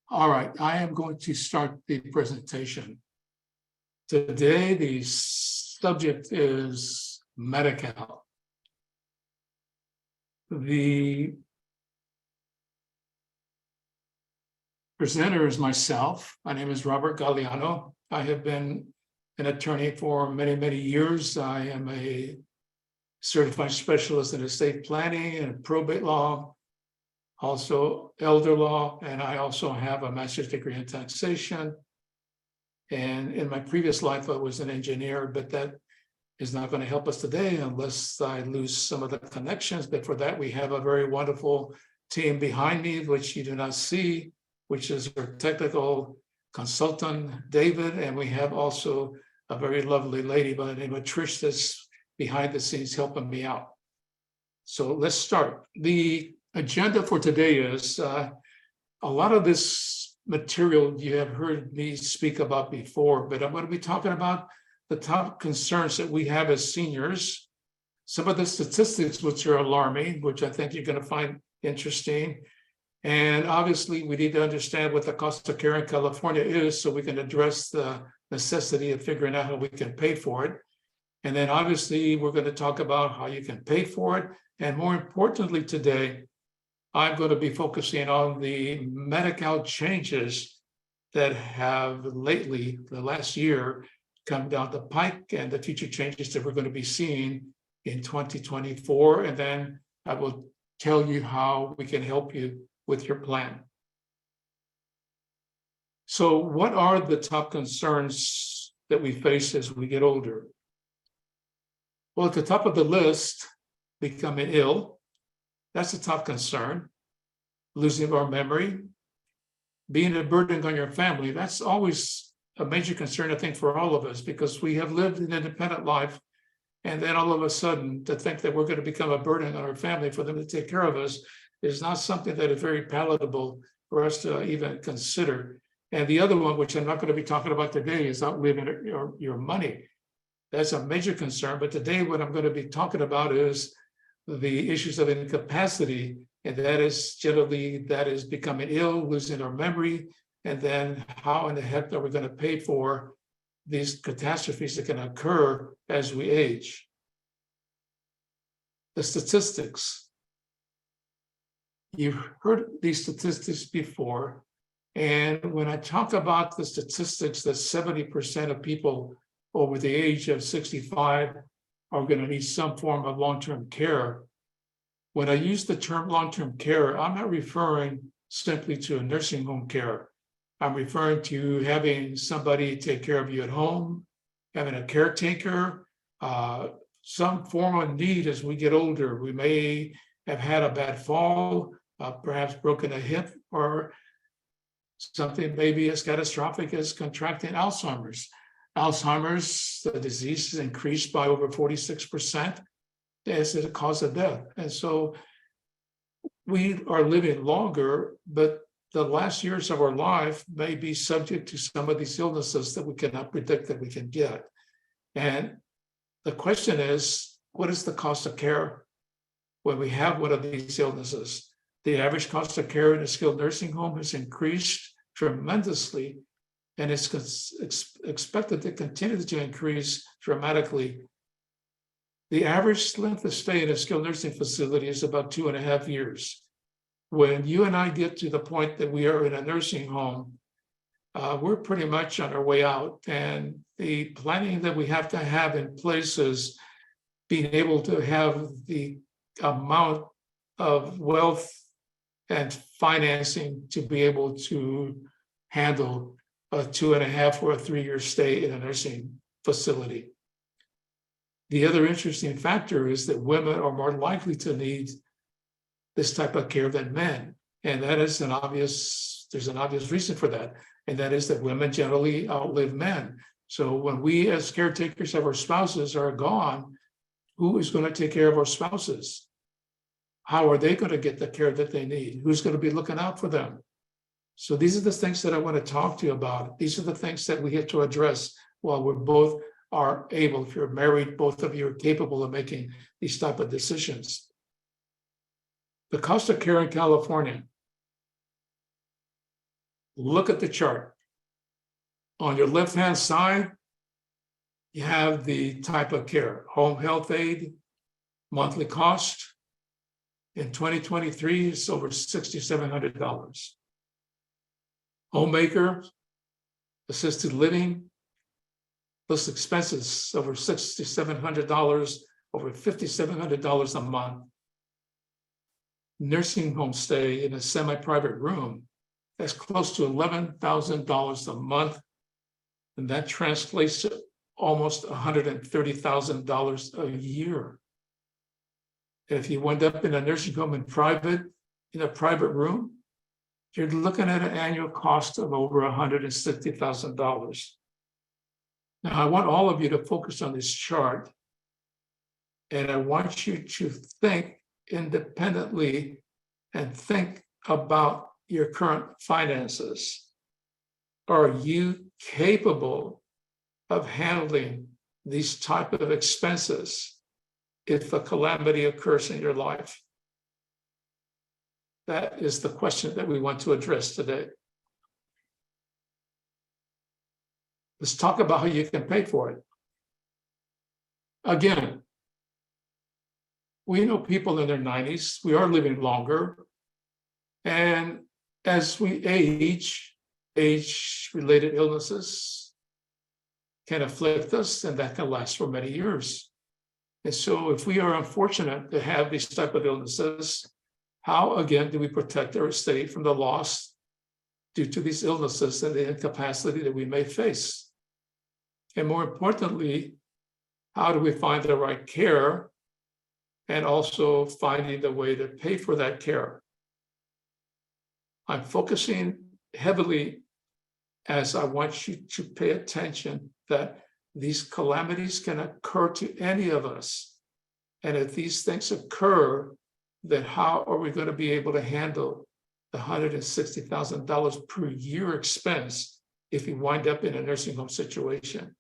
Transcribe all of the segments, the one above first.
All right, I am going to start the presentation. Today, the subject is Medi-Cal. The presenter is myself. My name is Robert Galliano. I have been an attorney for many, many years. I am a certified specialist in estate planning and probate law, also elder law, and I also have a master's degree in taxation. And in my previous life, I was an engineer, but that is not going to help us today unless I lose some of the connections. But for that, we have a very wonderful team behind me, which you do not see, which is our technical consultant, David. And we have also a very lovely lady by the name of Trish that's behind the scenes helping me out. So let's start. The agenda for today is a lot of this material you have heard me speak about before, but I'm going to be talking about the top concerns that we have as seniors, some of the statistics which are alarming, which I think you're going to find interesting. And obviously, we need to understand what the cost of care in California is so we can address the necessity of figuring out how we can pay for it. And then obviously, we're going to talk about how you can pay for it. And more importantly today, I'm going to be focusing on the Medi-Cal changes that have lately, the last year, come down the pike and the future changes that we're going to be seeing in 2024. And then I will tell you how we can help you with your plan. So what are the top concerns that we face as we get older? Well, at the top of the list, becoming ill. That's a top concern. Losing our memory, being a burden on your family. That's always a major concern, I think, for all of us, because we have lived an independent life. And then all of a sudden, to think that we're going to become a burden on our family for them to take care of us is not something that is very palatable for us to even consider. And the other one, which I'm not going to be talking about today, is outliving your money. That's a major concern. But today, what I'm going to be talking about is the issues of incapacity, and that is generally becoming ill, losing our memory, and then how in the heck are we going to pay for these catastrophes that can occur as we age? The statistics. You've heard these statistics before, and when I talk about the statistics that 70% of people over the age of 65 are going to need some form of long-term care. When I use the term long-term care, I'm not referring simply to a nursing home care. I'm referring to having somebody take care of you at home, having a caretaker, some form of need as we get older. We may have had a bad fall, perhaps broken a hip, or something maybe as catastrophic as contracting Alzheimer's. Alzheimer's, the disease has increased by over 46% as a cause of death. And so we are living longer, but the last years of our life may be subject to some of these illnesses that we cannot predict that we can get. And the question is, what is the cost of care when we have one of these illnesses? The average cost of care in a skilled nursing home has increased tremendously, and it's expected to continue to increase dramatically. The average length of stay in a skilled nursing facility is about 2.5 years. When you and I get to the point that we are in a nursing home, we're pretty much on our way out. And the planning that we have to have in place is being able to have the amount of wealth and financing to be able to handle a 2.5 or a 3-year stay in a nursing facility. The other interesting factor is that women are more likely to need this type of care than men. And that is there's an obvious reason for that. And that is that women generally outlive men. So when we as caretakers of our spouses are gone, who is going to take care of our spouses? How are they going to get the care that they need? Who's going to be looking out for them? So these are the things that I want to talk to you about. These are the things that we have to address while we're both are able. If you're married, both of you are capable of making these type of decisions. The cost of care in California. look at the chart. On your left-hand side, you have the type of care, home health aid, monthly cost. In 2023, it's over $6,700. Homemaker, assisted living, plus expenses over $6,700, over $5,700 a month. Nursing home stay in a semi-private room, that's close to $11,000 a month. And that translates to almost $130,000 a year. And if you wind up in a nursing home in a private room, you're looking at an annual cost of over $160,000. Now, I want all of you to focus on this chart, and I want you to think independently and think about your current finances. Are you capable of handling these type of expenses if a calamity occurs in your life? That is the question that we want to address today. Let's talk about how you can pay for it. Again, we know people in their 90s, we are living longer. And as we age-related illnesses can afflict us, and that can last for many years. And so if we are unfortunate to have these type of illnesses, how, again, do we protect our estate from the loss due to these illnesses and the incapacity that we may face? And more importantly, how do we find the right care and also finding the way to pay for that care? I'm focusing heavily as I want you to pay attention that these calamities can occur to any of us. And if these things occur, then how are we going to be able to handle the $160,000 per year expense if you wind up in a nursing home situation?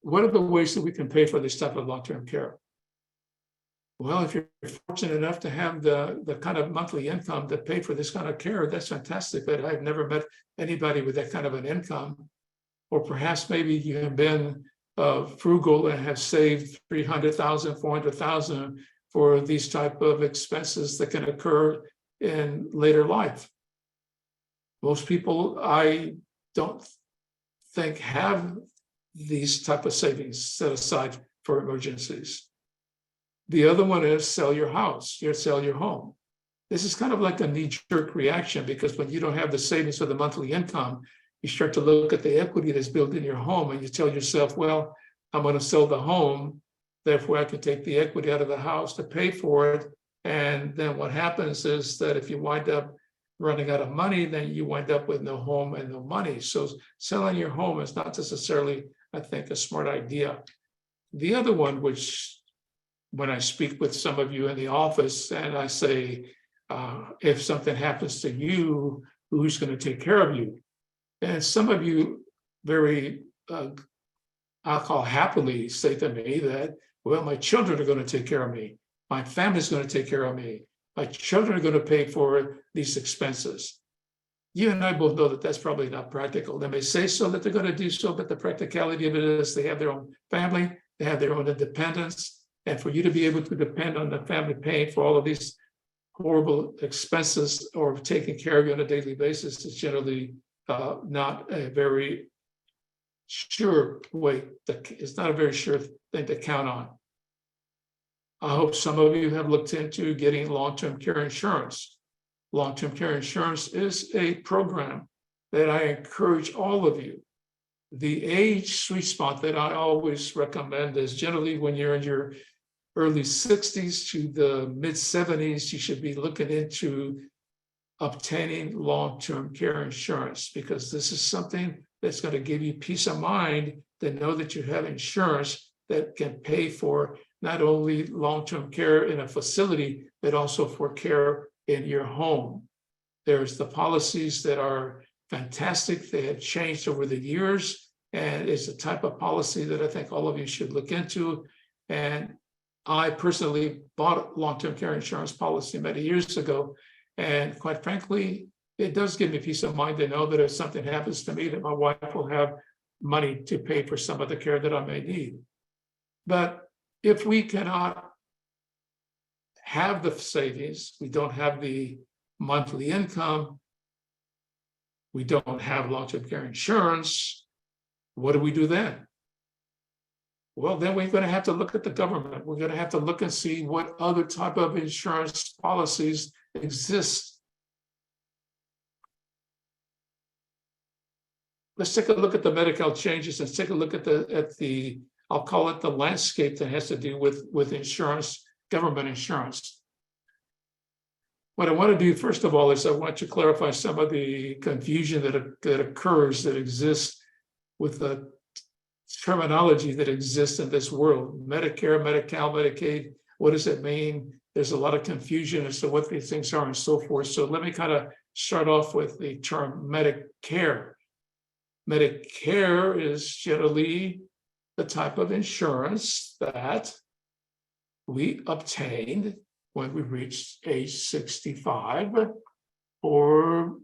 What are the ways that we can pay for this type of long-term care? Well, if you're fortunate enough to have the kind of monthly income to pay for this kind of care, that's fantastic. But I've never met anybody with that kind of an income. Or perhaps maybe you have been frugal and have saved $300,000, $400,000 for these type of expenses that can occur in later life. Most people, I don't think, have these type of savings set aside for emergencies. The other one is sell your house, sell your home. This is kind of like a knee-jerk reaction, because when you don't have the savings for the monthly income, you start to look at the equity that's built in your home and you tell yourself, well, I'm going to sell the home, therefore I can take the equity out of the house to pay for it. And then what happens is that if you wind up running out of money, then you wind up with no home and no money. So selling your home is not necessarily, I think, a smart idea. The other one, which when I speak with some of you in the office and I say, if something happens to you, who's going to take care of you? And some of you very, I'll call happily, say to me that, well, my children are going to take care of me. My family's going to take care of me. My children are going to pay for these expenses. You and I both know that that's probably not practical. They may say so, that they're going to do so, but the practicality of it is they have their own family, they have their own independence. And for you to be able to depend on the family paying for all of these horrible expenses or taking care of you on a daily basis is generally not a very sure way. It's not a very sure thing to count on. I hope some of you have looked into getting long-term care insurance. Long-term care insurance is a program that I encourage all of you. The age sweet spot that I always recommend is generally when you're in your early 60s to the mid 70s, you should be looking into obtaining long-term care insurance, because this is something that's going to give you peace of mind to know that you have insurance that can pay for not only long-term care in a facility, but also for care in your home. There's the policies that are fantastic. They have changed over the years, and it's a type of policy that I think all of you should look into. And I personally bought a long-term care insurance policy many years ago, And quite frankly, it does give me peace of mind to know that if something happens to me, that my wife will have money to pay for some of the care that I may need. But if we cannot have the savings, we don't have the monthly income, we don't have long-term care insurance, what do we do then? Well, then we're going to have to look at the government. We're going to have to look and see what other type of insurance policies exist. Let's take a look at the Medi-Cal changes and take a look at the I'll call it the landscape that has to do with insurance, government insurance. What I want to do, first of all, is I want to clarify some of the confusion that occurs, that exists with the terminology that exists in this world. Medicare, Medi-Cal, Medicaid, what does it mean? There's a lot of confusion as to what these things are and so forth. So let me kind of start off with the term Medicare. Medicare is generally the type of insurance that we obtained when we reached age 65, or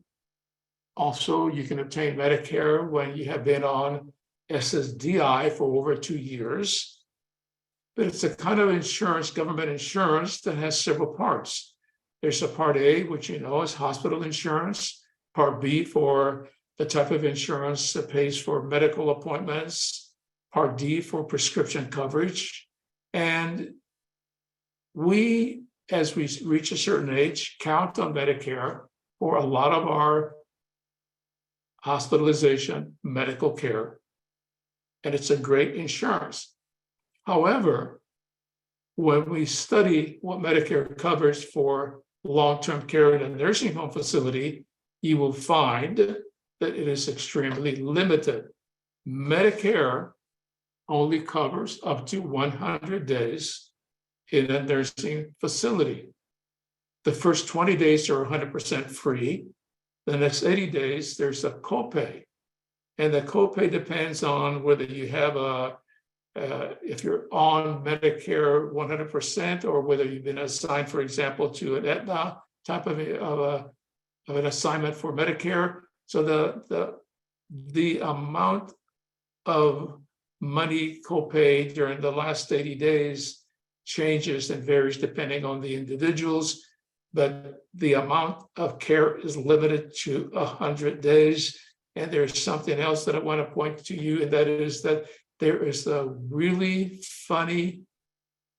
also you can obtain Medicare when you have been on SSDI for over 2 years. But it's a kind of insurance, government insurance, that has several parts. There's a Part A, which you know is hospital insurance, Part B for the type of insurance that pays for medical appointments, Part D for prescription coverage. And we, as we reach a certain age, count on Medicare for a lot of our hospitalization, medical care, and it's a great insurance. However, when we study what Medicare covers for long-term care in a nursing home facility, you will find that it is extremely limited. Medicare only covers up to 100 days in a nursing facility. The first 20 days are 100% free. The next 80 days, there's a copay. And the copay depends on whether you have if you're on Medicare 100% or whether you've been assigned, for example, to an Aetna type of an assignment for Medicare. So the amount of money copay during the last 80 days changes and varies depending on the individuals, but the amount of care is limited to 100 days. And there's something else that I want to point to you, and that is that there is a really funny,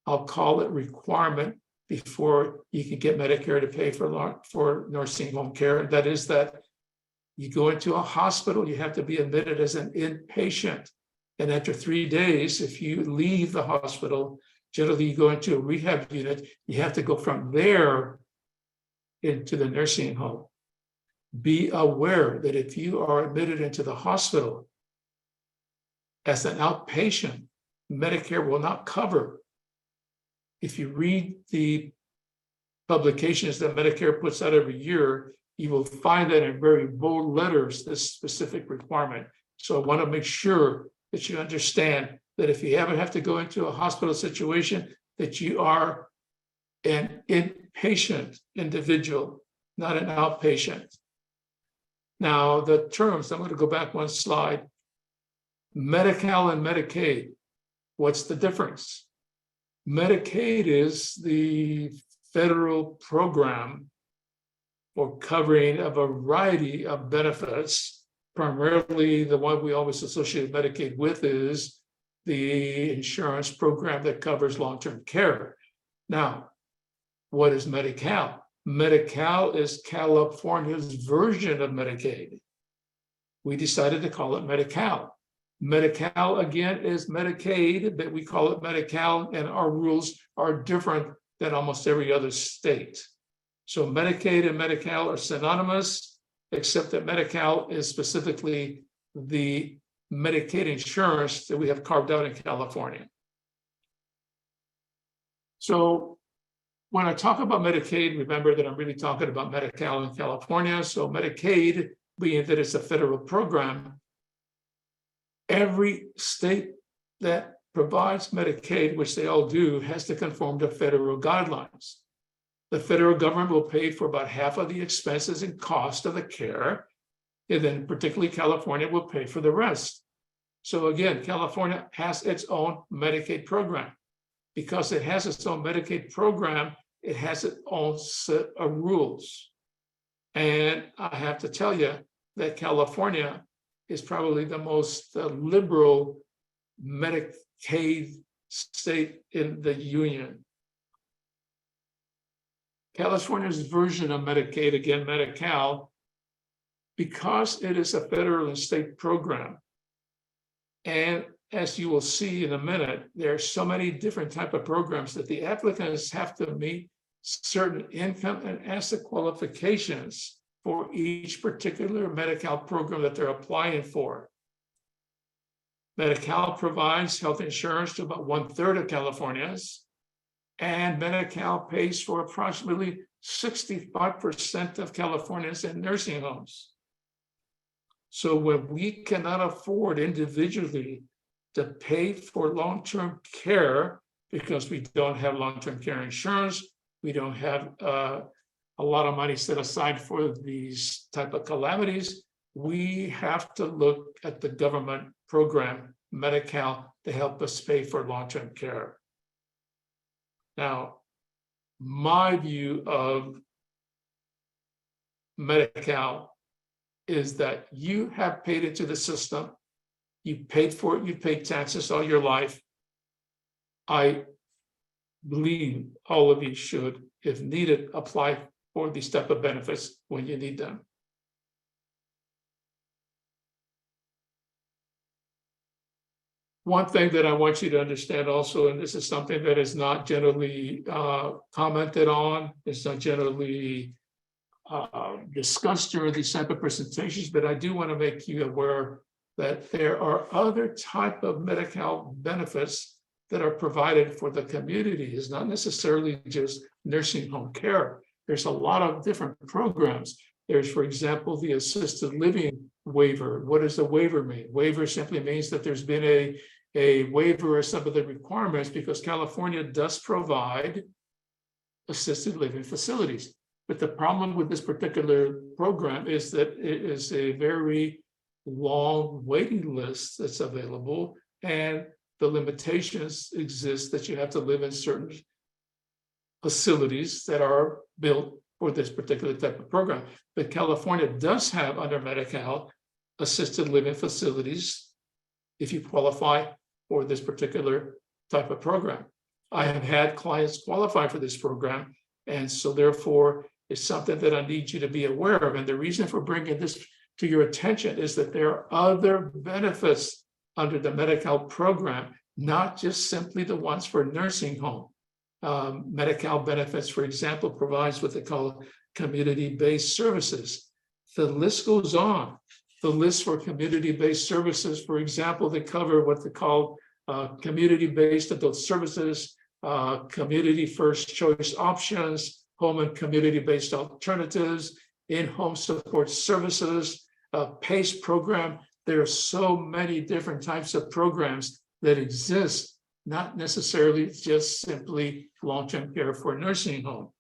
I'll call it, requirement before you can get Medicare to pay for nursing home care. And that is that you go into a hospital, you have to be admitted as an inpatient. And after 3 days, if you leave the hospital, generally you go into a rehab unit, you have to go from there into the nursing home. Be aware that if you are admitted into the hospital as an outpatient, Medicare will not cover. If you read the publications that Medicare puts out every year, you will find that in very bold letters, this specific requirement. So I want to make sure that you understand that if you ever have to go into a hospital situation, that you are an inpatient individual, not an outpatient. Now, the terms, I'm going to go back one slide. Medi-Cal and Medicaid, what's the difference? Medicaid is the federal program for covering a variety of benefits. Primarily, the one we always associate Medicaid with is the insurance program that covers long-term care. Now, what is Medi-Cal? Medi-Cal is California's version of Medicaid. We decided to call it Medi-Cal. Medi-Cal, again, is Medicaid, but we call it Medi-Cal, and our rules are different than almost every other state. So Medicaid and Medi-Cal are synonymous, except that Medi-Cal is specifically the Medicaid insurance that we have carved out in California. So when I talk about Medicaid, remember that I'm really talking about Medi-Cal in California. So Medicaid, being that it's a federal program, every state that provides Medicaid, which they all do, has to conform to federal guidelines. The federal government will pay for about half of the expenses and cost of the care, and then particularly California will pay for the rest. So again, California has its own Medicaid program. Because it has its own Medicaid program, it has its own set of rules. And I have to tell you that California is probably the most liberal Medicaid state in the union. California's version of Medicaid, again, Medi-Cal, because it is a federal and state program, and as you will see in a minute, there are so many different type of programs that the applicants have to meet certain income and asset qualifications for each particular Medi-Cal program that they're applying for. Medi-Cal provides health insurance to about 1/3 of Californians, and Medi-Cal pays for approximately 65% of Californians in nursing homes. So when we cannot afford individually to pay for long-term care because we don't have long-term care insurance, we don't have a lot of money set aside for these type of calamities, we have to look at the government program, Medi-Cal, to help us pay for long-term care. Now, my view of Medi-Cal is that you have paid into the system, you paid for it, you paid taxes all your life. I believe all of you should, if needed, apply for these type of benefits when you need them. One thing that I want you to understand also, and this is something that is not generally commented on, it's not generally discussed during these type of presentations, but I do want to make you aware that there are other type of Medi-Cal benefits that are provided for the community. It's not necessarily just nursing home care. There's a lot of different programs. There's, for example, the assisted living waiver. What does the waiver mean? Waiver simply means that there's been a waiver of some of the requirements because California does provide assisted living facilities. But the problem with this particular program is that it is a very long waiting list that's available, and the limitations exist that you have to live in certain facilities that are built for this particular type of program. But California does have under Medi-Cal assisted living facilities if you qualify for this particular type of program. I have had clients qualify for this program, and so therefore it's something that I need you to be aware of. And the reason for bringing this to your attention is that there are other benefits under the Medi-Cal program, not just simply the ones for nursing home. Medi-Cal benefits, for example, provides what they call community-based services. The list goes on. The list for community-based services, for example, they cover what they call community-based adult services, community first choice options, home and community-based alternatives, in-home support services, PACE program. There are so many different types of programs that exist, not necessarily just simply long-term care for nursing home.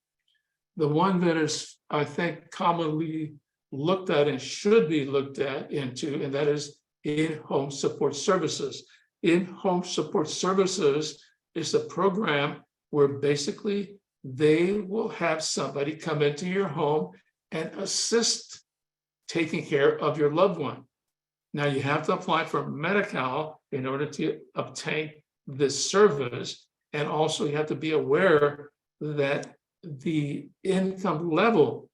The one that is, I think, commonly looked at and should be looked at into, and that is in-home support services. In-home support services is a program where basically they will have somebody come into your home and assist taking care of your loved one. Now you have to apply for Medi-Cal in order to obtain this service, and also you have to be aware that the income level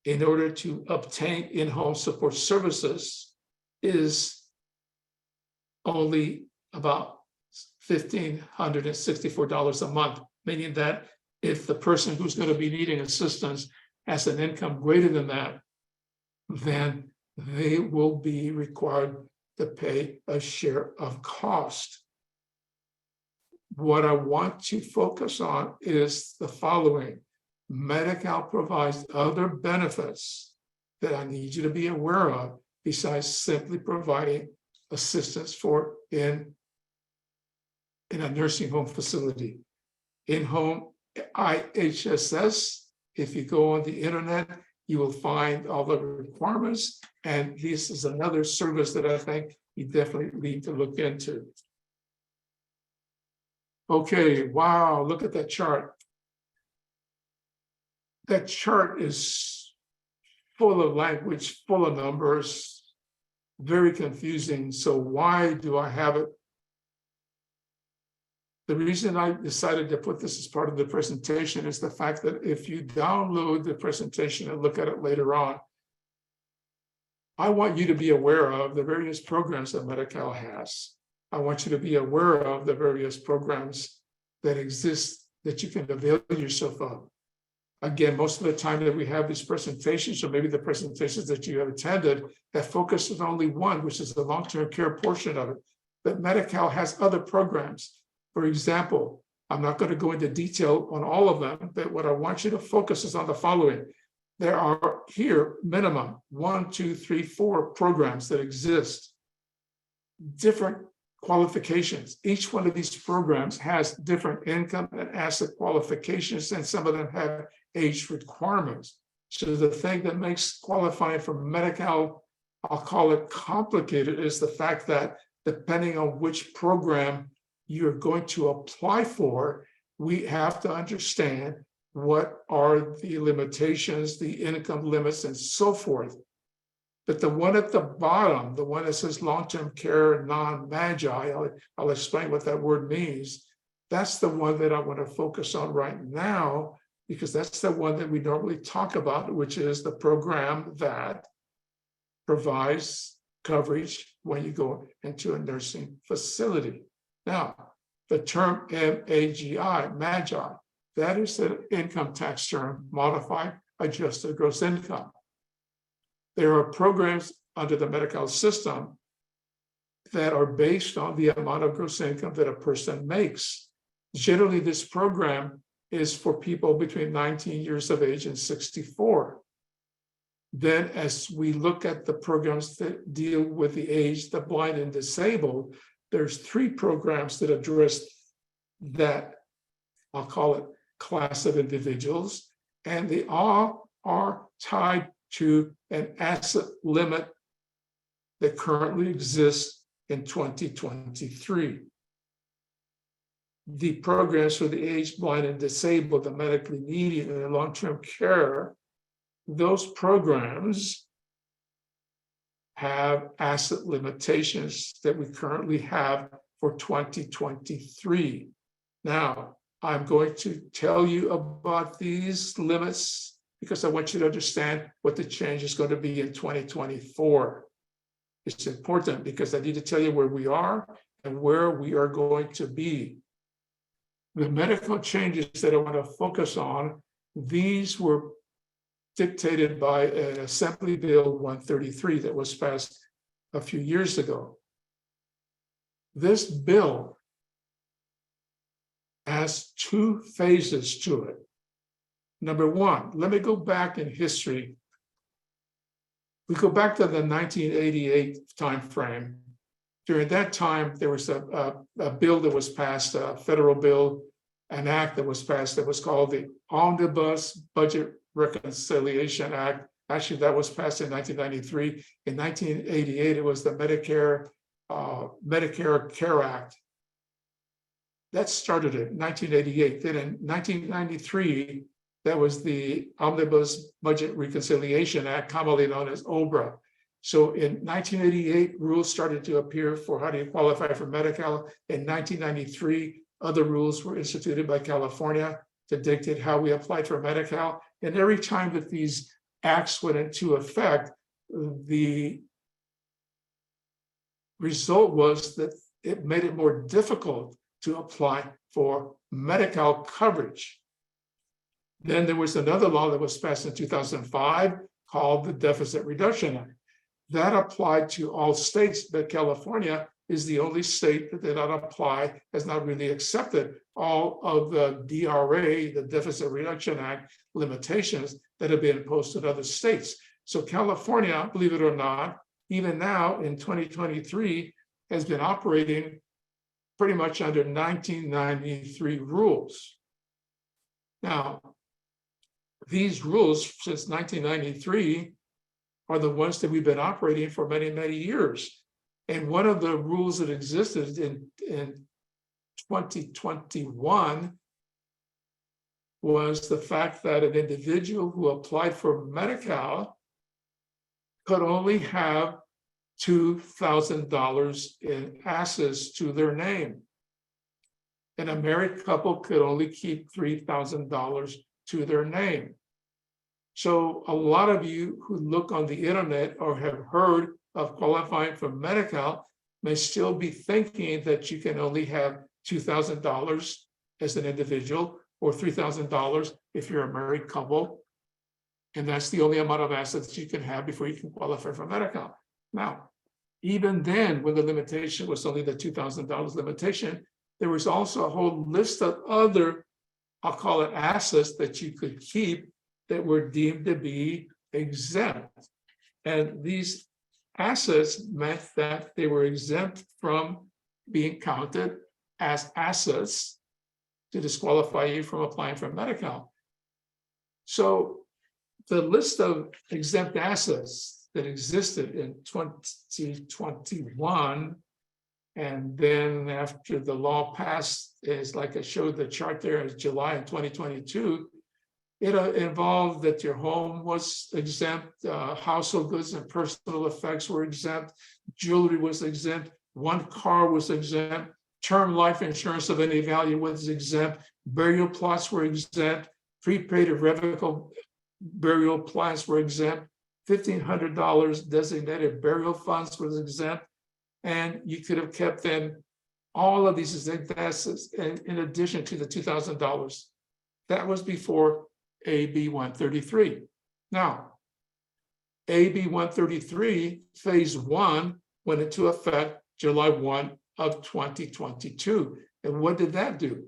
in order to obtain in-home support services is only about $1,564 a month, meaning that if the person who's going to be needing assistance has an income greater than that, then they will be required to pay a share of cost. What I want to focus on is the following. Medi-Cal provides other benefits that I need you to be aware of besides simply providing assistance for in a nursing home facility. In-home IHSS. If you go on the internet, you will find all the requirements. And this is another service that I think you definitely need to look into. Okay, wow, look at that chart. That chart is full of language, full of numbers, very confusing. So why do I have it? The reason I decided to put this as part of the presentation is the fact that if you download the presentation and look at it later on, I want you to be aware of the various programs that Medi-Cal has. I want you to be aware of the various programs that exist that you can avail yourself of. Again, most of the time that we have these presentations, or maybe the presentations that you have attended, that focus on only one, which is the long-term care portion of it. But Medi-Cal has other programs. For example, I'm not going to go into detail on all of them, but what I want you to focus is on the following. There are here minimum 1, 2, 3, 4 programs that exist, different qualifications. Each one of these programs has different income and asset qualifications, and some of them have age requirements. So the thing that makes qualifying for Medi-Cal, I'll call it complicated, is the fact that depending on which program you're going to apply for, we have to understand what are the limitations, the income limits, and so forth. But the one at the bottom, the one that says long-term care non-magi, I'll explain what that word means. That's the one that I want to focus on right now, because that's the one that we normally talk about, which is the program that provides coverage when you go into a nursing facility. Now, the term MAGI, that is the income tax term, modified adjusted gross income. There are programs under the Medi-Cal system that are based on the amount of gross income that a person makes. Generally, this program is for people between 19 years of age and 64. Then, as we look at the programs that deal with the aged, the blind, and disabled, there's 3 programs that address that, I'll call it, class of individuals, and they all are tied to an asset limit that currently exists in 2023. The programs for the aged, blind, and disabled, the medically needy, and the long-term care, those programs have asset limitations that we currently have for 2023. Now, I'm going to tell you about these limits because I want you to understand what the change is going to be in 2024. It's important because I need to tell you where we are and where we are going to be. The medical changes that I want to focus on, these were dictated by an Assembly Bill 133 that was passed a few years ago. This bill has 2 phases to it. Number 1, let me go back in history. We go back to the 1988 timeframe. During that time, there was a bill that was passed, a federal bill, an act that was passed that was called the Omnibus Budget Reconciliation Act. Actually, that was passed in 1993. In 1988, it was the Medicare Care Act. That started in 1988. Then in 1993, that was the Omnibus Budget Reconciliation Act, commonly known as OBRA. So in 1988, rules started to appear for how do you qualify for Medi-Cal. In 1993, other rules were instituted by California to dictate how we applied for Medi-Cal. And every time that these acts went into effect, the result was that it made it more difficult to apply for Medi-Cal coverage. Then there was another law that was passed in 2005 called the Deficit Reduction Act. That applied to all states, but California is the only state that did not apply, has not really accepted all of the DRA, the Deficit Reduction Act limitations that have been imposed on other states. So California, believe it or not, even now in 2023, has been operating pretty much under 1993 rules. Now, these rules since 1993 are the ones that we've been operating for many, many years. And one of the rules that existed in 2021 was the fact that an individual who applied for Medi-Cal could only have $2,000 in assets to their name. And a married couple could only keep $3,000 to their name. So a lot of you who look on the internet or have heard of qualifying for Medi-Cal may still be thinking that you can only have $2,000 as an individual or $3,000 if you're a married couple. And that's the only amount of assets you can have before you can qualify for Medi-Cal. Now, even then, when the limitation was only the $2,000 limitation, there was also a whole list of other, I'll call it assets that you could keep that were deemed to be exempt. And these assets meant that they were exempt from being counted as assets to disqualify you from applying for Medi-Cal. So the list of exempt assets that existed in 2021, and then after the law passed, is like I showed the chart there, is July of 2022, it involved that your home was exempt, household goods and personal effects were exempt, jewelry was exempt, one car was exempt, term life insurance of any value was exempt, burial plots were exempt, prepaid irrevocable burial plots were exempt, $1,500 designated burial funds was exempt, and you could have kept in all of these exempt assets in addition to the $2,000. That was before AB-133. Now, AB-133 phase 1 went into effect July 1 of 2022. And what did that do?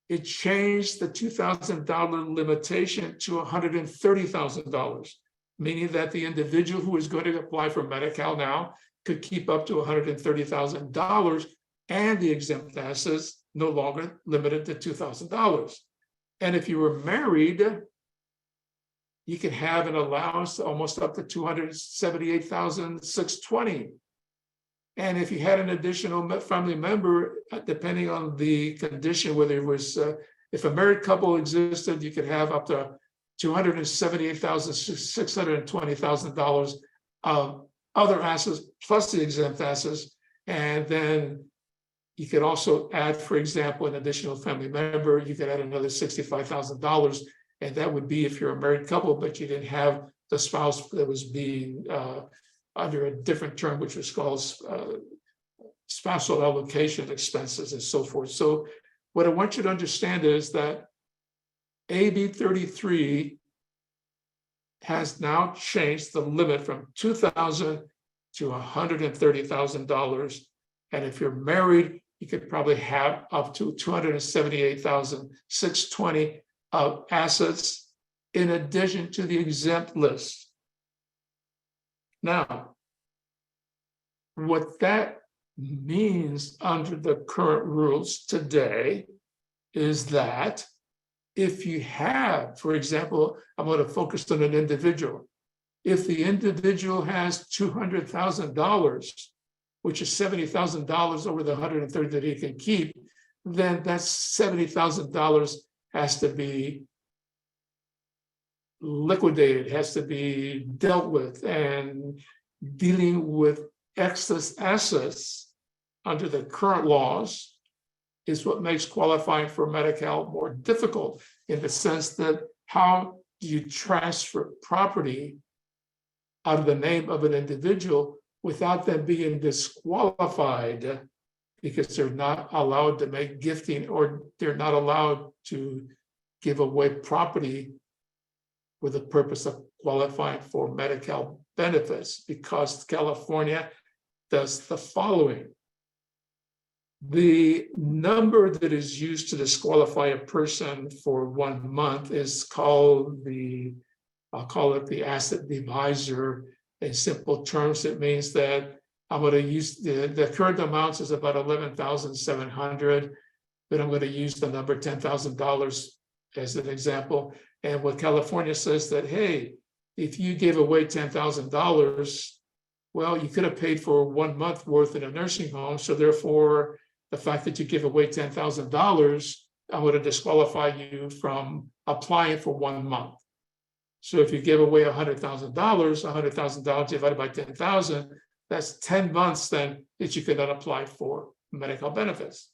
It changed the $2,000 limitation to $130,000, meaning that the individual who is going to apply for Medi-Cal now could keep up to $130,000, and the exempt assets no longer limited to $2,000. And if you were married, you could have an allowance almost up to $278,620. And if you had an additional family member, depending on the condition, whether it was, if a married couple existed, you could have up to $278,620,000 of other assets plus the exempt assets. And then you could also add, for example, an additional family member, you could add another $65,000. And that would be if you're a married couple, but you didn't have the spouse that was being under a different term, which was called spousal allocation expenses and so forth. So what I want you to understand is that AB-33 has now changed the limit from $2,000 to $130,000. And if you're married, you could probably have up to $278,620 of assets in addition to the exempt list. Now, what that means under the current rules today is that if you have, for example, I'm going to focus on an individual. If the individual has $200,000, which is $70,000 over the $130,000 that he can keep, then that $70,000 has to be liquidated, has to be dealt with, and dealing with excess assets under the current laws is what makes qualifying for Medi-Cal more difficult, in the sense that how do you transfer property out of the name of an individual without them being disqualified because they're not allowed to make gifting, or they're not allowed to give away property with the purpose of qualifying for Medi-Cal benefits, because California does the following. The number that is used to disqualify a person for 1 month is called I'll call it the asset divisor. In simple terms, it means that I'm going to use the current amounts is about $11,700, but I'm going to use the number $10,000 as an example. And what California says that, hey, if you gave away $10,000, well, you could have paid for 1 month worth in a nursing home. So therefore, the fact that you give away $10,000, I would have disqualified you from applying for 1 month. So if you give away $100,000 divided by 10,000, that's 10 months then that you cannot apply for medical benefits.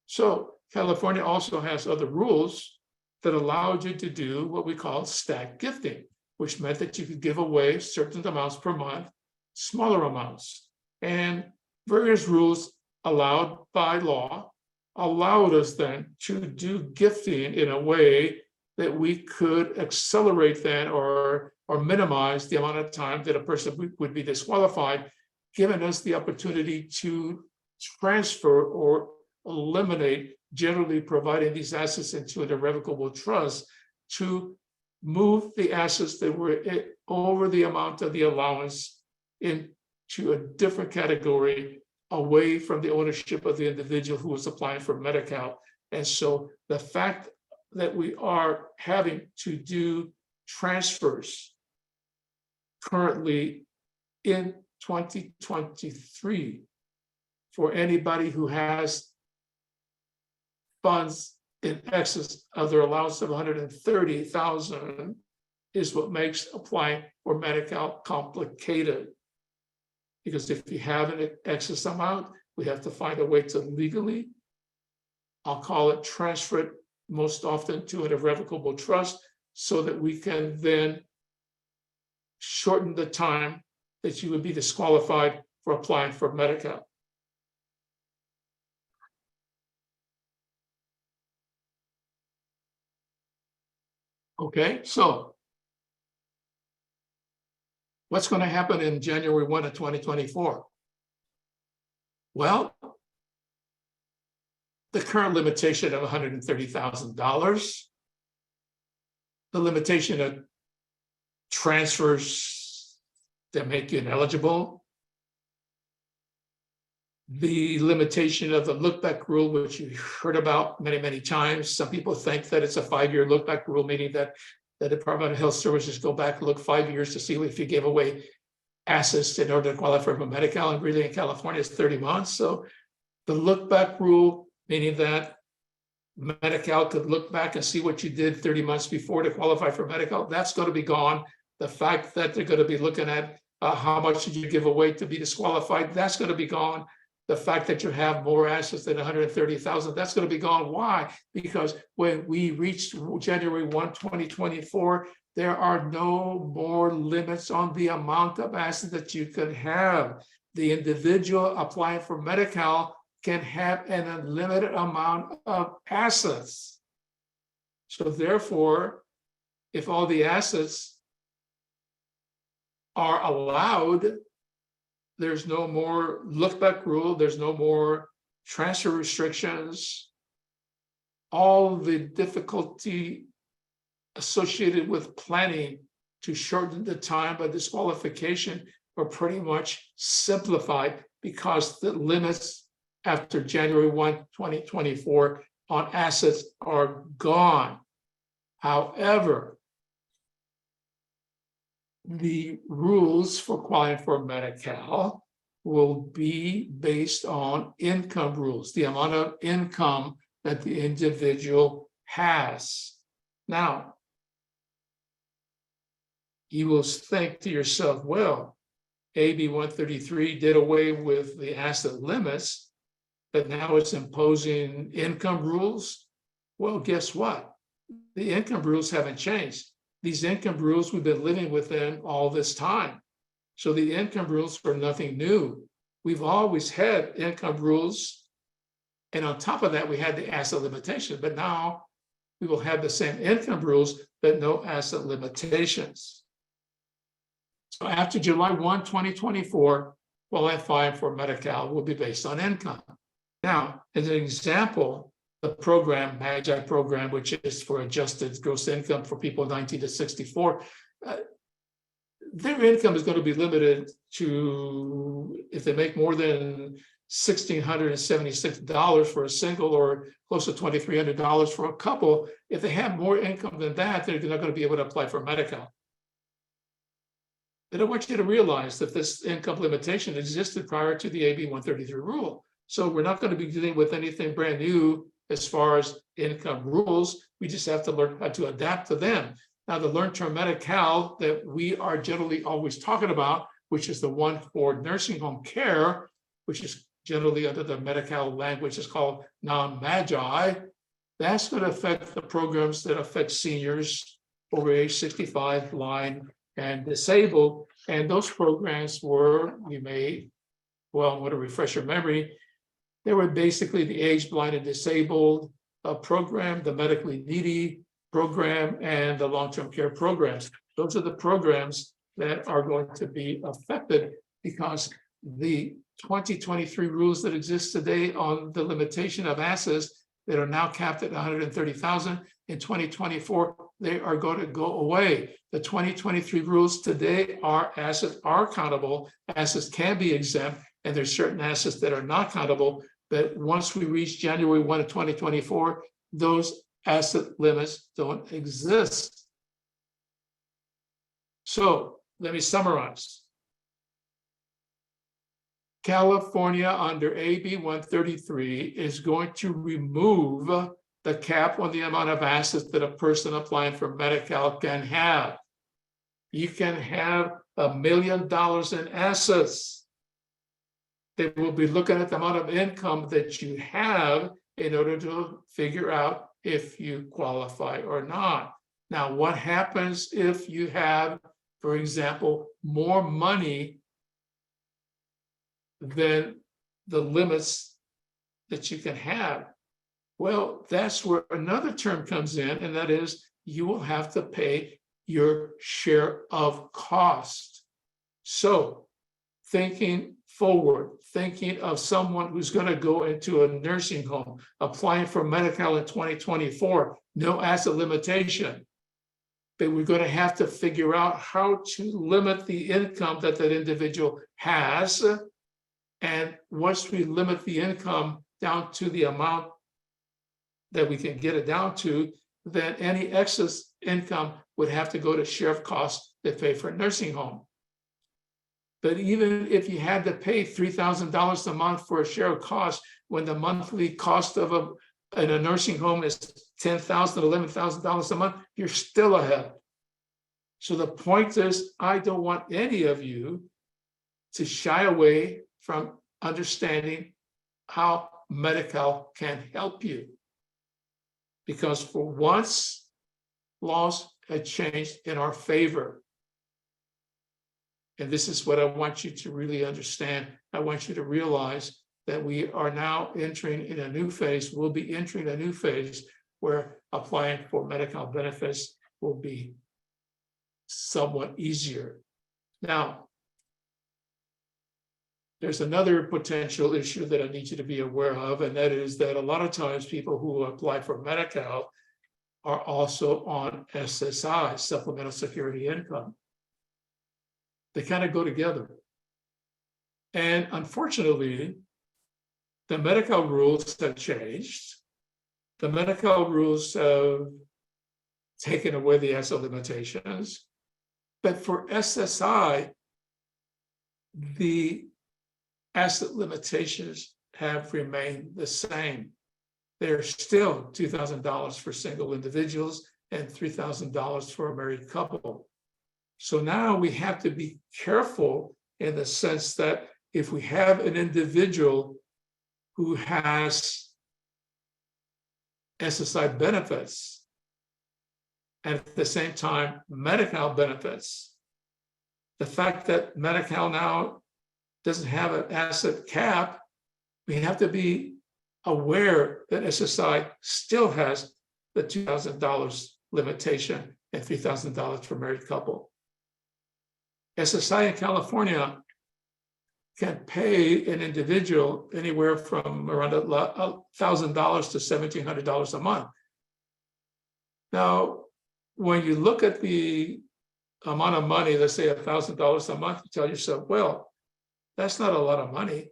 So California also has other rules that allowed you to do what we call stack gifting, which meant that you could give away certain amounts per month, smaller amounts. And various rules allowed by law allowed us then to do gifting in a way that we could accelerate then or minimize the amount of time that a person would be disqualified, giving us the opportunity to transfer or eliminate, generally providing these assets into an irrevocable trust to move the assets that were over the amount of the allowance into a different category, away from the ownership of the individual who was applying for Medi-Cal. And so the fact that we are having to do transfers currently in 2023 for anybody who has funds in excess of their allowance of $130,000 is what makes applying for Medi-Cal complicated. Because if you have an excess amount, we have to find a way to legally, I'll call it transfer it most often to an irrevocable trust so that we can then shorten the time that you would be disqualified for applying for Medi-Cal. Okay, so what's going to happen in January 1 of 2024? Well, the current limitation of $130,000, the limitation of transfers that make you ineligible, the limitation of the look-back rule, which you've heard about many, many times. Some people think that it's a 5-year look-back rule, meaning that the Department of Health Services go back and look 5 years to see if you gave away assets in order to qualify for Medi-Cal, and really in California it's 30 months. So the look-back rule, meaning that Medi-Cal could look back and see what you did 30 months before to qualify for Medi-Cal, that's going to be gone. The fact that they're going to be looking at how much did you give away to be disqualified, that's going to be gone. The fact that you have more assets than 130,000, that's going to be gone. Why? Because when we reach January 1, 2024, there are no more limits on the amount of assets that you can have. The individual applying for Medi-Cal can have an unlimited amount of assets. So therefore, if all the assets are allowed, there's no more look-back rule, there's no more transfer restrictions. All the difficulty associated with planning to shorten the time by disqualification are pretty much simplified because the limits after January 1, 2024 on assets are gone. However, the rules for qualifying for Medi-Cal will be based on income rules, the amount of income that the individual has. Now, you will think to yourself, well, AB-133 did away with the asset limits, but now it's imposing income rules. Well, guess what? The income rules haven't changed. These income rules we've been living within all this time. So the income rules are nothing new. We've always had income rules. And on top of that, we had the asset limitation. But now we will have the same income rules, but no asset limitations. So after July 1, 2024, qualifying for Medi-Cal will be based on income. Now, as an example, the program, Magi program, which is for adjusted gross income for people 19 to 64, their income is going to be limited to, if they make more than $1,676 for a single or close to $2,300 for a couple. If they have more income than that, they're not going to be able to apply for Medi-Cal. And I want you to realize that this income limitation existed prior to the AB-133 rule. So we're not going to be dealing with anything brand new as far as income rules. We just have to learn how to adapt to them. Now, the Learn Term Medi-Cal that we are generally always talking about, which is the one for nursing home care, which is generally under the Medi-Cal language is called non-Magi, that's going to affect the programs that affect seniors over age 65, blind, and disabled. And those programs were, you may, well, I want to refresh your memory, they were basically the age, blind, and disabled program, the medically needy program, and the long-term care programs. Those are the programs that are going to be affected because the 2023 rules that exist today on the limitation of assets that are now capped at 130,000 in 2024, they are going to go away. The 2023 rules today are assets are countable, assets can be exempt, and there's certain assets that are not countable. But once we reach January 1 of 2024, those asset limits don't exist. So let me summarize. California under AB 133 is going to remove the cap on the amount of assets that a person applying for Medi-Cal can have. You can have $1 million in assets. They will be looking at the amount of income that you have in order to figure out if you qualify or not. Now, what happens if you have, for example, more money than the limits that you can have? Well, that's where another term comes in, and that is you will have to pay your share of cost. So thinking forward, thinking of someone who's going to go into a nursing home, applying for Medi-Cal in 2024, no asset limitation. But we're going to have to figure out how to limit the income that that individual has. And once we limit the income down to the amount that we can get it down to, then any excess income would have to go to share of costs that pay for a nursing home. But even if you had to pay $3,000 a month for a share of cost, when the monthly cost of in a nursing home is $10,000, $11,000 a month, you're still ahead. So the point is, I don't want any of you to shy away from understanding how Medi-Cal can help you. Because for once, laws had changed in our favor. And this is what I want you to really understand. I want you to realize that we are now entering in a new phase. We'll be entering a new phase where applying for Medi-Cal benefits will be somewhat easier. Now, there's another potential issue that I need you to be aware of, and that is that a lot of times people who apply for Medi-Cal are also on SSI, Supplemental Security Income. They kind of go together. And unfortunately, the Medi-Cal rules have changed. The Medi-Cal rules have taken away the asset limitations. But for SSI, the asset limitations have remained the same. They're still $2,000 for single individuals and $3,000 for a married couple. So now we have to be careful in the sense that if we have an individual who has SSI benefits and at the same time Medi-Cal benefits, the fact that Medi-Cal now doesn't have an asset cap, we have to be aware that SSI still has the $2,000 limitation and $3,000 for married couple. SSI in California can pay an individual anywhere from around $1,000 to $1,700 a month. Now, when you look at the amount of money, let's say $1,000 a month, you tell yourself, well, that's not a lot of money.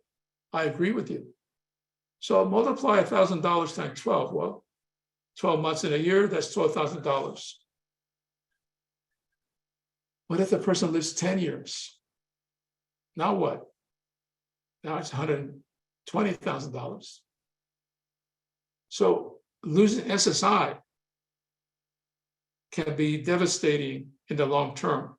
I agree with you. So multiply $1,000 times 12. Well, 12 months in a year, that's $12,000. What if the person lives 10 years? Now what? Now it's $120,000. So losing SSI can be devastating in the long term.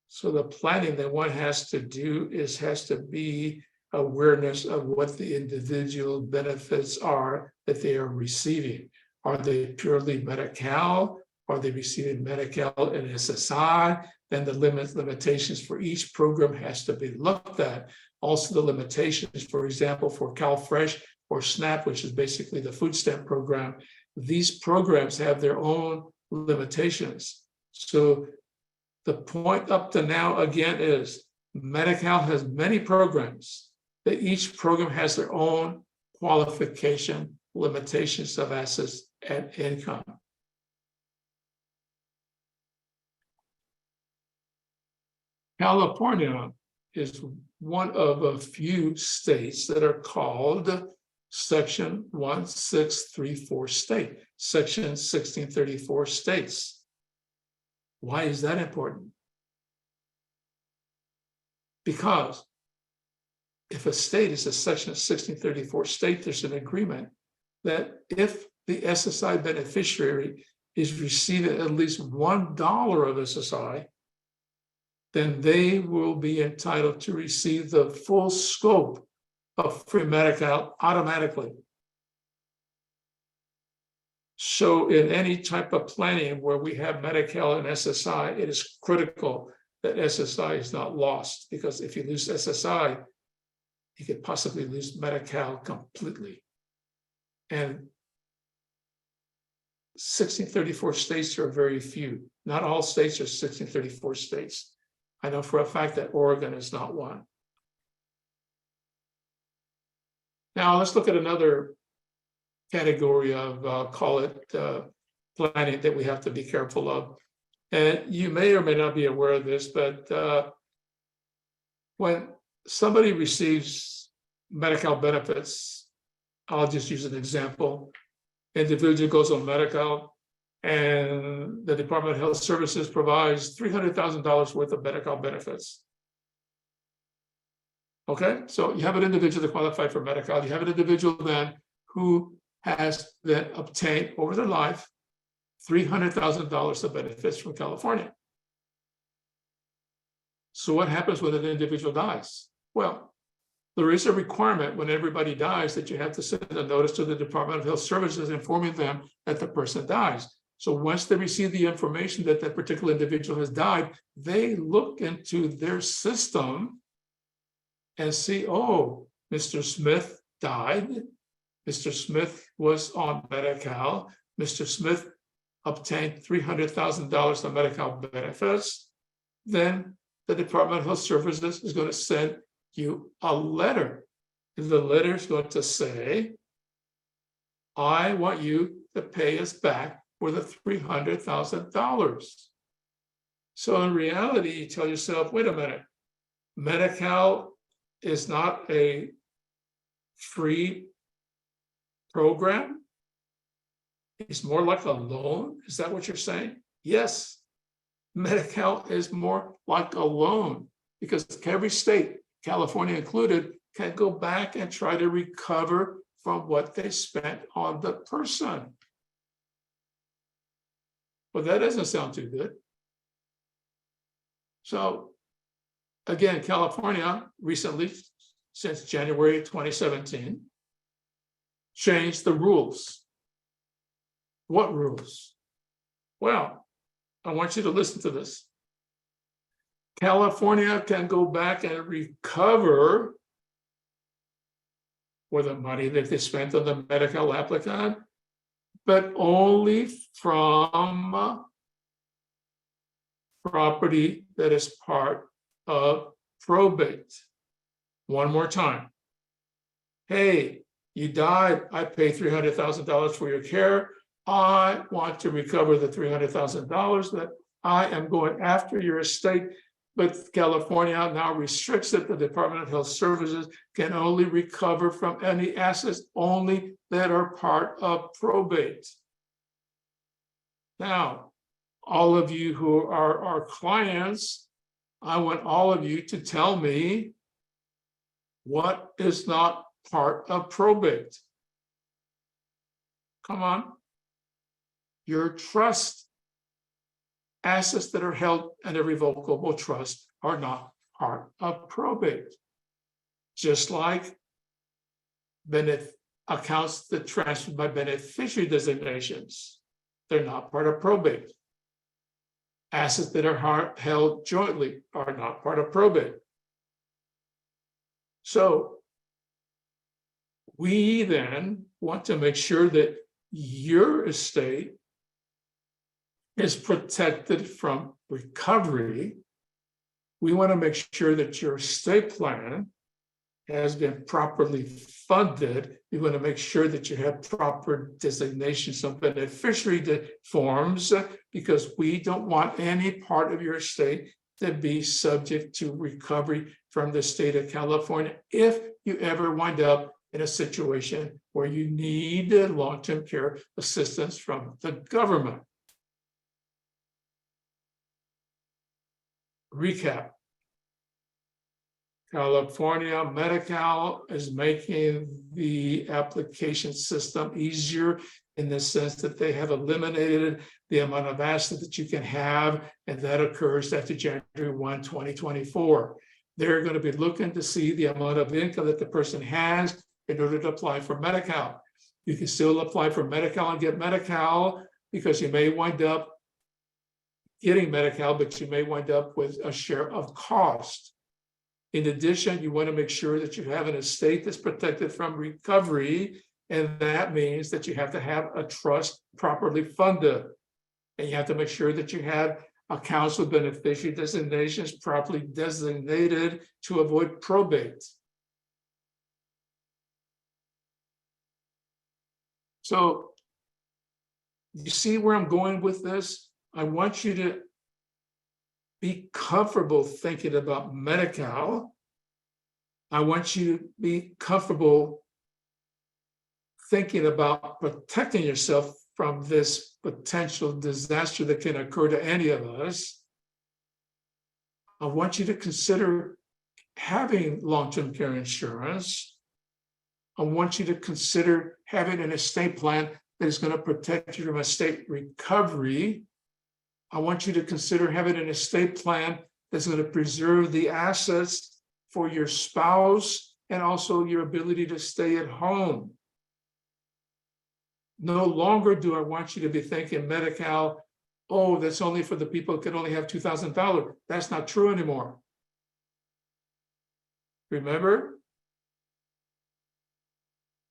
So the planning that one has to do has to be awareness of what the individual benefits are that they are receiving. Are they purely Medi-Cal? Are they receiving Medi-Cal and SSI? Then the limitations for each program has to be looked at. Also the limitations, for example, for CalFresh or SNAP, which is basically the food stamp program, these programs have their own limitations. So the point up to now, again, is Medi-Cal has many programs, that each program has their own qualification, limitations of assets and income. California is one of a few states that are called Section 1634 state, Section 1634 states. Why is that important? Because if a state is a Section 1634 state, there's an agreement that if the SSI beneficiary is receiving at least $1 of SSI, then they will be entitled to receive the full scope of free Medi-Cal automatically. So in any type of planning where we have Medi-Cal and SSI, it is critical that SSI is not lost, because if you lose SSI, you could possibly lose Medi-Cal completely. And 1634 states are very few. Not all states are 1634 states. I know for a fact that Oregon is not one. Now let's look at another category of, call it planning that we have to be careful of. And you may or may not be aware of this, but when somebody receives Medi-Cal benefits, I'll just use an example. Individual goes on Medi-Cal and the Department of Health Services provides $300,000 worth of Medi-Cal benefits. Okay, so you have an individual that qualified for Medi-Cal. You have an individual then who has then obtained over their life $300,000 of benefits from California. So what happens when an individual dies? Well, there is a requirement when everybody dies that you have to send a notice to the Department of Health Services informing them that the person dies. So once they receive the information that that particular individual has died, they look into their system and see, oh, Mr. Smith died. Mr. Smith was on Medi-Cal. Mr. Smith obtained $300,000 of Medi-Cal benefits. Then the Department of Health Services is going to send you a letter. And the letter is going to say, I want you to pay us back for the $300,000. So in reality, you tell yourself, wait a minute, Medi-Cal is not a free program. It's more like a loan. Is that what you're saying? Yes. Medi-Cal is more like a loan because every state, California included, can go back and try to recover from what they spent on the person. Well, that doesn't sound too good. So again, California recently, since January 2017, changed the rules. What rules? Well, I want you to listen to this. California can go back and recover for the money that they spent on the Medi-Cal applicant, but only from property that is part of probate. One more time. Hey, you died, I pay $300,000 for your care. I want to recover the $300,000 that I am going after your estate. But California now restricts it. The Department of Health Services can only recover from any assets only that are part of probate. Now, all of you who are our clients, I want all of you to tell me what is not part of probate. Come on. Your trust assets that are held in a revocable trust are not part of probate. Just like accounts that transfer by beneficiary designations, they're not part of probate. Assets that are held jointly are not part of probate. So we then want to make sure that your estate is protected from recovery. We want to make sure that your estate plan has been properly funded. You want to make sure that you have proper designations of beneficiary forms, because we don't want any part of your estate to be subject to recovery from the state of California if you ever wind up in a situation where you need long-term care assistance from the government. Recap. California Medi-Cal is making the application system easier in the sense that they have eliminated the amount of assets that you can have, and that occurs after January 1, 2024. They're going to be looking to see the amount of income that the person has in order to apply for Medi-Cal. You can still apply for Medi-Cal and get Medi-Cal, because you may wind up getting Medi-Cal, but you may wind up with a share of cost. In addition, you want to make sure that you have an estate that's protected from recovery, and that means that you have to have a trust properly funded. And you have to make sure that you have accounts with beneficiary designations properly designated to avoid probate. So you see where I'm going with this? I want you to be comfortable thinking about Medi-Cal. I want you to be comfortable thinking about protecting yourself from this potential disaster that can occur to any of us. I want you to consider having long-term care insurance. I want you to consider having an estate plan that is going to protect you from estate recovery. I want you to consider having an estate plan that's going to preserve the assets for your spouse and also your ability to stay at home. No longer do I want you to be thinking Medi-Cal, oh, that's only for the people who can only have $2,000. That's not true anymore. Remember,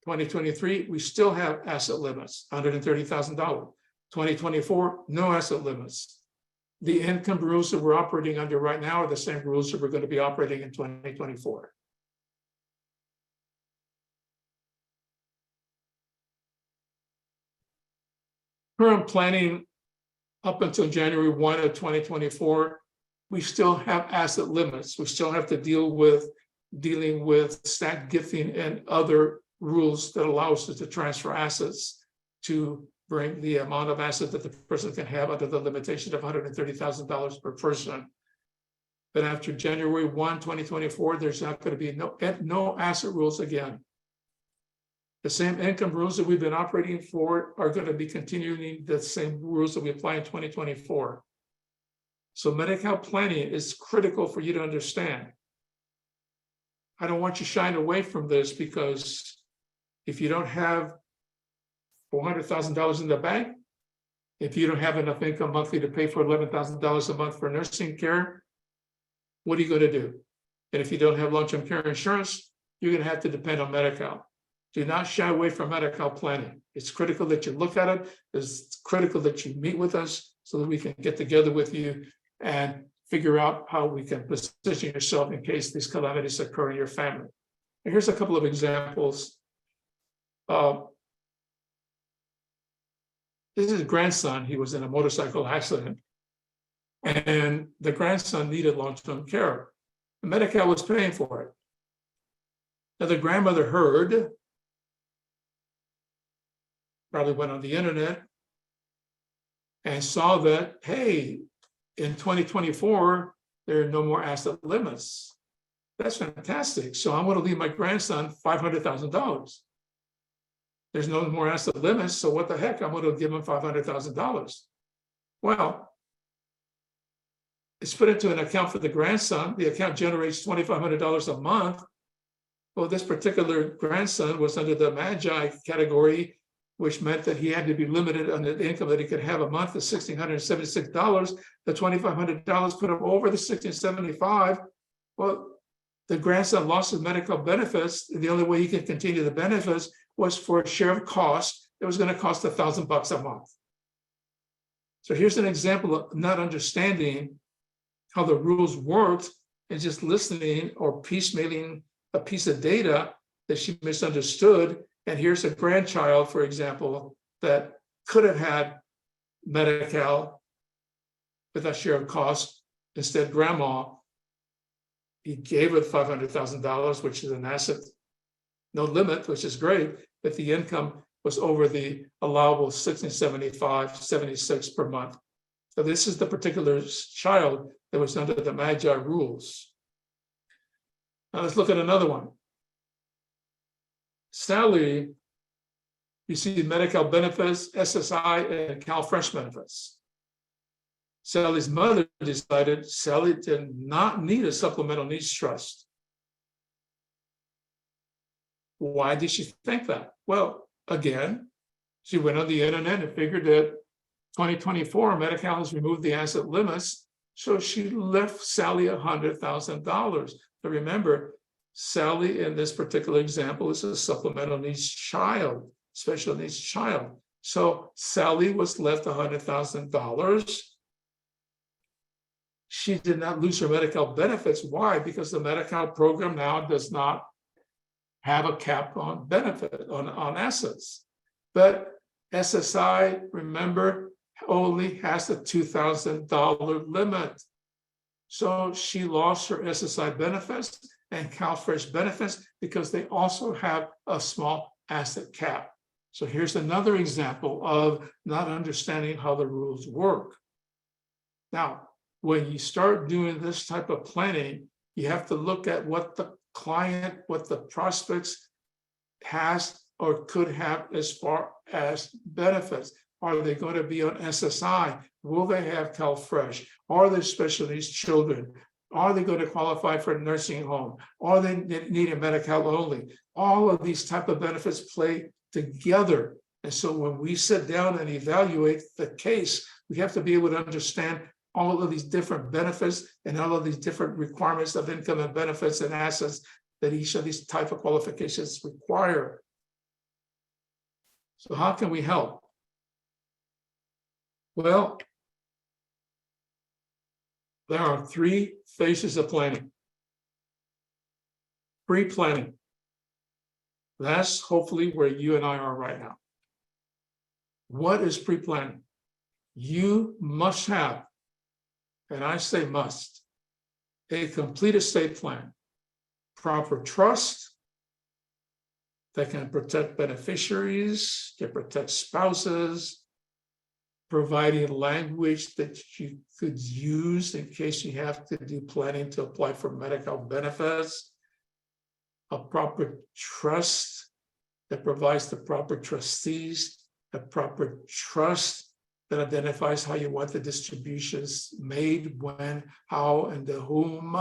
2023, we still have asset limits, $130,000. 2024, no asset limits. The income rules that we're operating under right now are the same rules that we're going to be operating in 2024. Current planning up until January 1 of 2024, we still have asset limits. We still have to dealing with stat gifting and other rules that allow us to transfer assets to bring the amount of assets that the person can have under the limitation of $130,000 per person. But after January 1, 2024, there's not going to be no asset rules again. The same income rules that we've been operating for are going to be continuing the same rules that we apply in 2024. So Medi-Cal planning is critical for you to understand. I don't want you shying away from this, because if you don't have $400,000 in the bank, if you don't have enough income monthly to pay for $11,000 a month for nursing care, what are you going to do? And if you don't have long-term care insurance, you're going to have to depend on Medi-Cal. Do not shy away from Medi-Cal planning. It's critical that you look at it. It's critical that you meet with us so that we can get together with you and figure out how we can position yourself in case these calamities occur in your family. And here's a couple of examples. This is his grandson. He was in a motorcycle accident. and the grandson needed long-term care. The Medi-Cal was paying for it. Now the grandmother heard, probably went on the internet, and saw that, hey, in 2024, there are no more asset limits. That's fantastic. So I'm going to leave my grandson $500,000. There's no more asset limits, so what the heck? I'm going to give him $500,000. Well, it's put into an account for the grandson. The account generates $2,500 a month. Well, this particular grandson was under the Magi category, which meant that he had to be limited on the income that he could have a month of $1,676. The $2,500 put him over the $1,675. Well, the grandson lost his medical benefits. The only way he could continue the benefits was for a share of cost. It was going to cost $1,000 a month. So here's an example of not understanding how the rules worked and just listening or piecemealing a piece of data that she misunderstood. And here's a grandchild, for example, that could have had Medi-Cal with a share of cost. Instead, grandma, he gave her $500,000, which is an asset, no limit, which is great, but the income was over the allowable $1,675.76 per month. So this is the particular child that was under the Magi rules. Now let's look at another one. Sally, you see Medi-Cal benefits, SSI, and CalFresh benefits. Sally's mother decided Sally did not need a supplemental needs trust. Why did she think that? Well, again, she went on the internet and figured that 2024 Medi-Cal has removed the asset limits, so she left Sally $100,000. But remember, Sally in this particular example is a supplemental needs child, special needs child. So Sally was left $100,000. She did not lose her Medi-Cal benefits. Why? Because the Medi-Cal program now does not have a cap on benefit, on assets. But SSI, remember, only has a $2,000 limit. So she lost her SSI benefits and CalFresh benefits because they also have a small asset cap. So here's another example of not understanding how the rules work. Now, when you start doing this type of planning, you have to look at what the client, what the prospects has or could have as far as benefits. Are they going to be on SSI? Will they have CalFresh? Are they special needs children? Are they going to qualify for a nursing home? Are they needing Medi-Cal only? All of these type of benefits play together. And so when we sit down and evaluate the case, we have to be able to understand all of these different benefits and all of these different requirements of income and benefits and assets that each of these type of qualifications require. So how can we help? Well, there are three phases of planning. Pre-planning. That's hopefully where you and I are right now. What is pre-planning? You must have, and I say must, a complete estate plan, proper trust that can protect beneficiaries, can protect spouses, providing language that you could use in case you have to do planning to apply for Medi-Cal benefits, a proper trust that provides the proper trustees, a proper trust that identifies how you want the distributions made, when, how, and to whom,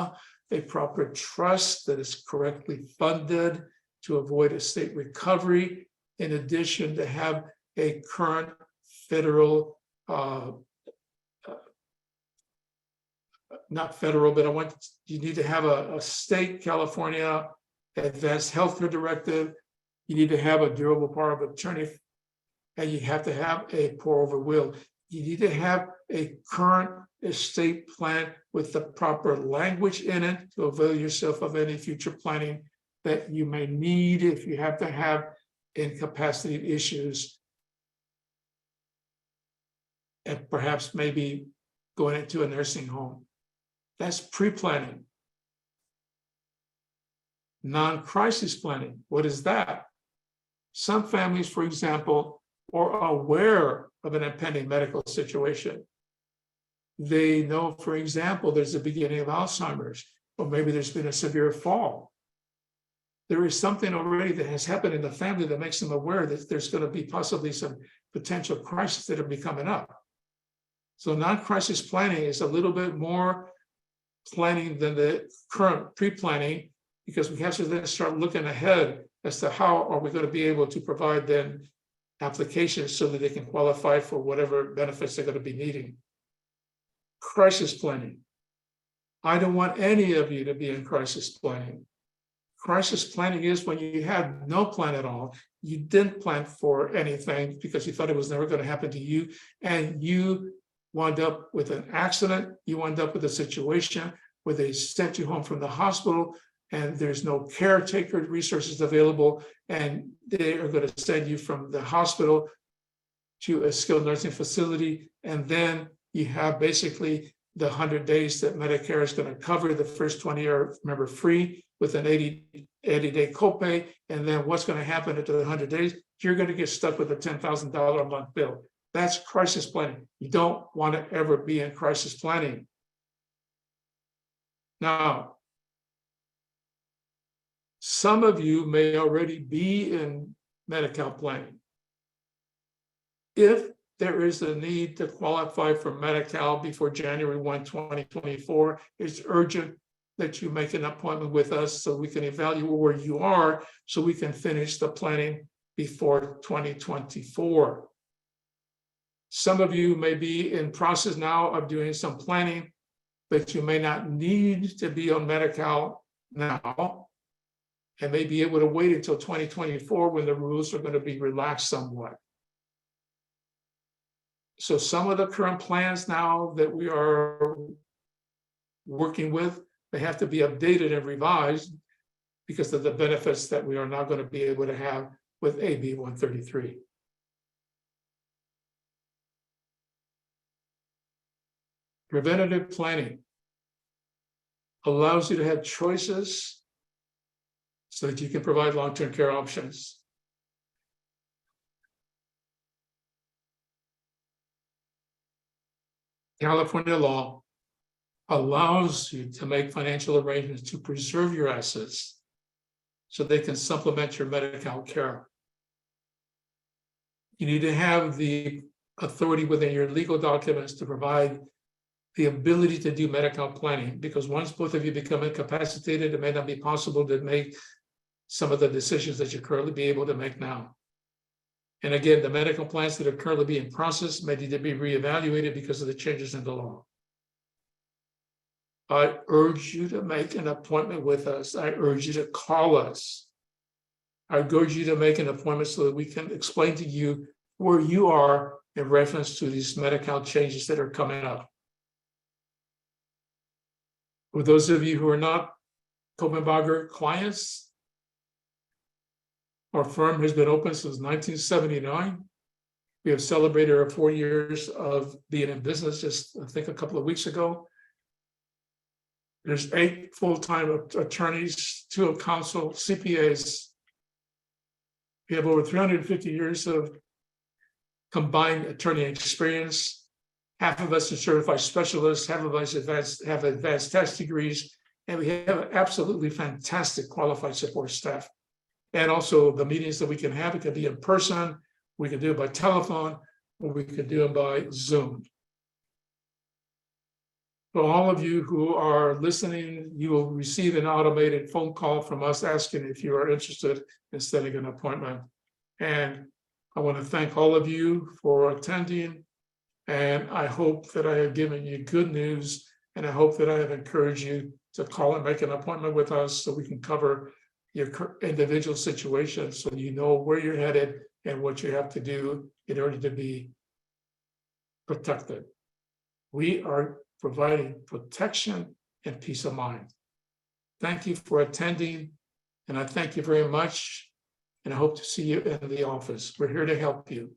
a proper trust that is correctly funded to avoid estate recovery, in addition to have a current federal, not federal, but you need to have a state California advanced healthcare directive. You need to have a durable power of attorney, and you have to have a pour-over will. You need to have a current estate plan with the proper language in it to avail yourself of any future planning that you may need if you have to have incapacity issues. And perhaps maybe going into a nursing home. That's pre-planning. Non-crisis planning, what is that? Some families, for example, are aware of an impending medical situation. They know, for example, there's a beginning of Alzheimer's, or maybe there's been a severe fall. There is something already that has happened in the family that makes them aware that there's going to be possibly some potential crisis that will be coming up. So non-crisis planning is a little bit more planning than the current pre-planning, because we have to then start looking ahead as to how are we going to be able to provide them applications so that they can qualify for whatever benefits they're going to be needing. Crisis planning. I don't want any of you to be in crisis planning. Crisis planning is when you had no plan at all. You didn't plan for anything because you thought it was never going to happen to you, and you wound up with an accident. You wound up with a situation where they sent you home from the hospital and there's no caretaker resources available, and they are going to send you from the hospital to a skilled nursing facility, and then you have basically the 100 days that Medicare is going to cover. The first 20 are, remember, free with an 80-day copay, and then what's going to happen after the 100 days? You're going to get stuck with a $10,000 a month bill. That's crisis planning. You don't want to ever be in crisis planning. Now, some of you may already be in Medi-Cal planning. If there is a need to qualify for Medi-Cal before January 1, 2024, it's urgent that you make an appointment with us so we can evaluate where you are, so we can finish the planning before 2024. Some of you may be in process now of doing some planning, but you may not need to be on Medi-Cal now, and may be able to wait until 2024 when the rules are going to be relaxed somewhat. So some of the current plans now that we are working with, they have to be updated and revised because of the benefits that we are now going to be able to have with AB-133. Preventative planning allows you to have choices so that you can provide long-term care options. California law allows you to make financial arrangements to preserve your assets so they can supplement your Medi-Cal care. You need to have the authority within your legal documents to provide the ability to do Medi-Cal planning, because once both of you become incapacitated, it may not be possible to make some of the decisions that you currently be able to make now. And again, the medical plans that are currently being processed may need to be reevaluated because of the changes in the law. I urge you to make an appointment with us. I urge you to call us. I urge you to make an appointment so that we can explain to you where you are in reference to these Medi-Cal changes that are coming up. For those of you who are not Copenbarger clients, our firm has been open since 1979. We have celebrated our 4 years of being in business just, I think, a couple of weeks ago. There's 8 full-time attorneys, 2 counsel, CPAs. We have over 350 years of combined attorney experience. Half of us are certified specialists, half of us have advanced tax degrees, and we have an absolutely fantastic qualified support staff. And also the meetings that we can have, it can be in person, we can do it by telephone, or we can do it by Zoom. For all of you who are listening, you will receive an automated phone call from us asking if you are interested in setting an appointment. And I want to thank all of you for attending. And I hope that I have given you good news. And I hope that I have encouraged you to call and make an appointment with us so we can cover your individual situation so you know where you're headed and what you have to do in order to be protected. We are providing protection and peace of mind. Thank you for attending, and I thank you very much, and I hope to see you in the office. We're here to help you.